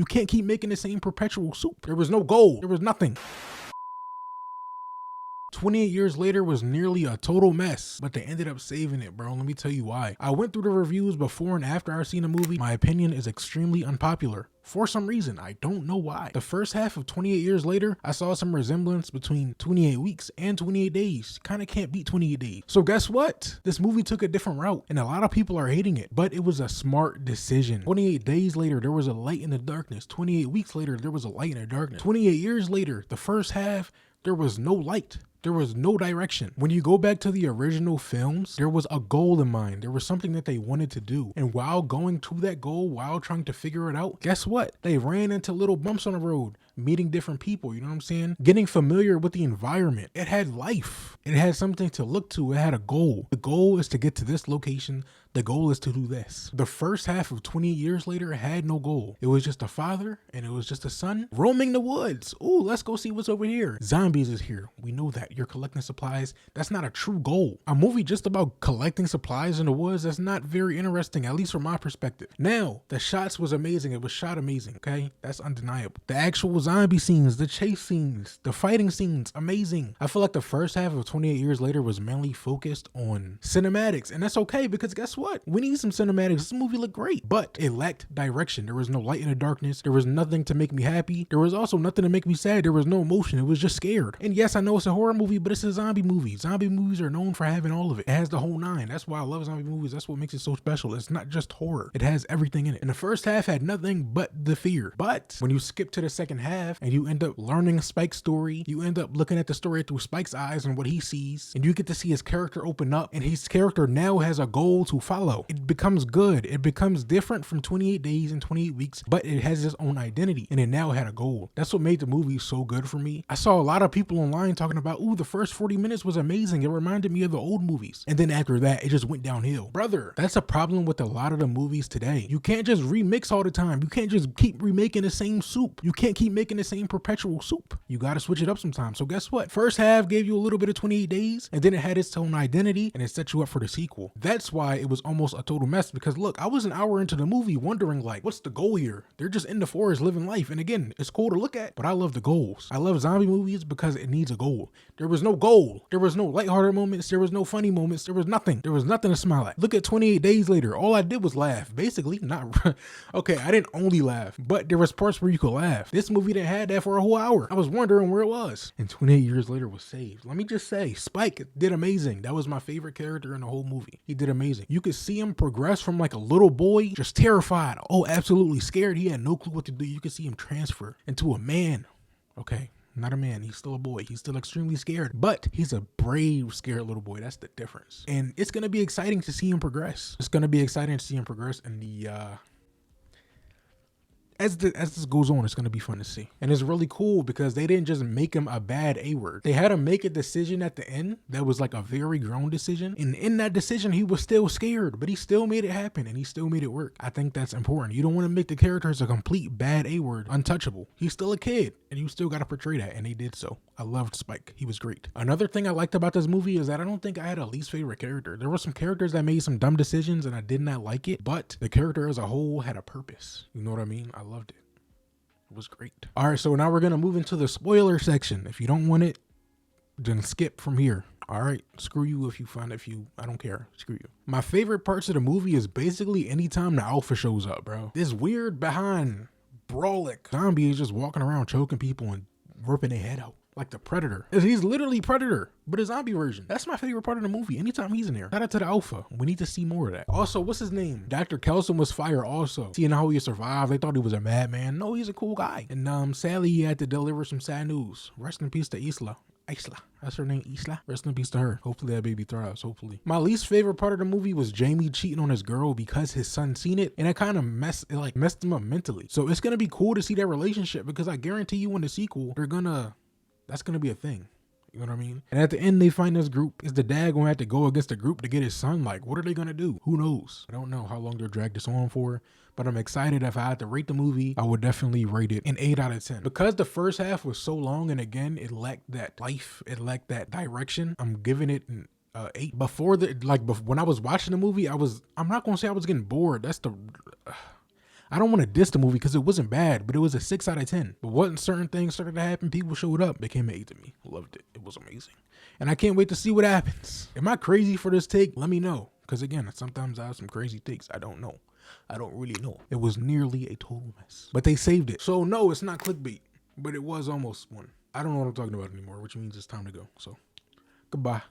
You can't keep making the same perpetual soup. There was no goal. There was nothing. 28 years later was nearly a total mess, but they ended up saving it, bro. Let me tell you why. I went through the reviews before and after I seen the movie. My opinion is extremely unpopular. For some reason, I don't know why. The first half of 28 years later, I saw some resemblance between 28 weeks and 28 days. Kinda can't beat 28 days. So guess what? This movie took a different route, and a lot of people are hating it, but it was a smart decision. 28 days later, there was a light in the darkness. 28 weeks later, there was a light in the darkness. 28 years later, the first half, there was no light. There was no direction. When you go back to the original films, there was a goal in mind. There was something that they wanted to do. And while going to that goal, while trying to figure it out, guess what? They ran into little bumps on the road, meeting different people, you know what I'm saying? Getting familiar with the environment. It had life. It had something to look to. It had a goal. The goal is to get to this location. The goal is to do this. The first half of 20 years later had no goal. It was just a father and it was just a son roaming the woods. Ooh, let's go see what's over here. Zombies is here. We know that. You're collecting supplies. That's not a true goal. A movie just about collecting supplies in the woods, that's not very interesting, at least from my perspective. Now, the shots was amazing. It was shot amazing, okay? That's undeniable. The actual zombie scenes, the chase scenes, the fighting scenes, amazing. I feel like the first half of 28 years later was mainly focused on cinematics, and that's okay because guess what? We need some cinematics. This movie looked great, but it lacked direction. There was no light in the darkness. There was nothing to make me happy. There was also nothing to make me sad. There was no emotion. It was just scared. And yes, I know it's a horror movie, but it's a zombie movie. Zombie movies are known for having all of it. It has the whole nine. That's why I love zombie movies. That's what makes it so special. It's not just horror. It has everything in it. And the first half had nothing but the fear. But when you skip to the second half and you end up learning Spike's story, you end up looking at the story through Spike's eyes and what he sees, and you get to see his character open up, and his character now has a goal to follow. It becomes good. It becomes different from 28 days and 28 weeks, but it has its own identity, and it now had a goal. That's what made the movie so good for me. I saw a lot of people online talking about, ooh, the first 40 minutes was amazing. It reminded me of the old movies. And then after that, it just went downhill. Brother, that's a problem with a lot of the movies today. You can't just remix all the time. You can't just keep remaking the same soup. You can't keep making the same perpetual soup. You got to switch it up sometimes. So guess what? First half gave you a little bit of 28 days, and then it had its own identity, and it set you up for the sequel. That's why it was almost a total mess, because look, I was an hour into the movie wondering like, what's the goal here? They're just in the forest living life. And again, it's cool to look at, but I love the goals. I love zombie movies because it needs a goal. There was no goal. There was no lighthearted moments. There was no funny moments. There was nothing. There was nothing to smile at. Look at 28 days later. All I did was laugh. Basically, not okay, I didn't only laugh, but there was parts where you could laugh. This movie didn't have that for a whole hour. I was wondering where it was. And 28 years later was saved. Let me just say, Spike did amazing. That was my favorite character in the whole movie. He did amazing. You could see him progress from like a little boy, just terrified, oh, absolutely scared. He had no clue what to do. You could see him transfer into a man. Okay, not a man. He's still a boy. He's still extremely scared, but he's a brave, scared little boy. That's the difference. And it's going to be exciting to see him progress. It's going to be exciting to see him progress in the, as this goes on, it's going to be fun to see. And it's really cool because they didn't just make him a bad A-word. They had him make a decision at the end that was like a very grown decision. And in that decision, he was still scared, but he still made it happen and he still made it work. I think that's important. You don't want to make the characters a complete bad A-word, untouchable. He's still a kid and you still got to portray that. And they did so. I loved Spike. He was great. Another thing I liked about this movie is that I don't think I had a least favorite character. There were some characters that made some dumb decisions and I did not like it, but the character as a whole had a purpose. You know what I mean? I loved it. It was great. All right, so now we're going to move into the spoiler section. If you don't want it, then skip from here. All right, screw you if you find it. I don't care. Screw you. My favorite parts of the movie is basically anytime the alpha shows up, bro. This weird behind Brawlic zombie is just walking around choking people and ripping their head out. Like the Predator. He's literally Predator, but a zombie version. That's my favorite part of the movie. Anytime he's in there. Shout out to the alpha. We need to see more of that. Also, what's his name? Dr. Kelson was fired also. Seeing how he survived, they thought he was a madman. No, he's a cool guy. And sadly, he had to deliver some sad news. Rest in peace to Isla. That's her name, Isla. Rest in peace to her. Hopefully that baby thrives, hopefully. My least favorite part of the movie was Jamie cheating on his girl because his son seen it, and it kind of messed him up mentally. So it's gonna be cool to see that relationship because I guarantee you in the sequel, that's gonna be a thing. You know what I mean? And at the end, they find this group. Is the dad gonna have to go against the group to get his son? Like, what are they gonna do? Who knows? I don't know how long they'll drag this on for, but I'm excited. If I had to rate the movie, I would definitely rate it an 8 out of 10. Because the first half was so long, and again, it lacked that life, it lacked that direction, I'm giving it an 8. When I was watching the movie, I'm not gonna say I was getting bored. I don't want to diss the movie because it wasn't bad, but it was a 6 out of 10. But once certain things started to happen, people showed up, became an 8 to me. Loved it. It was amazing. And I can't wait to see what happens. Am I crazy for this take? Let me know. Because again, sometimes I have some crazy takes. I don't know. I don't really know. It was nearly a total mess. But they saved it. So no, it's not clickbait. But it was almost one. I don't know what I'm talking about anymore, which means it's time to go. So, goodbye.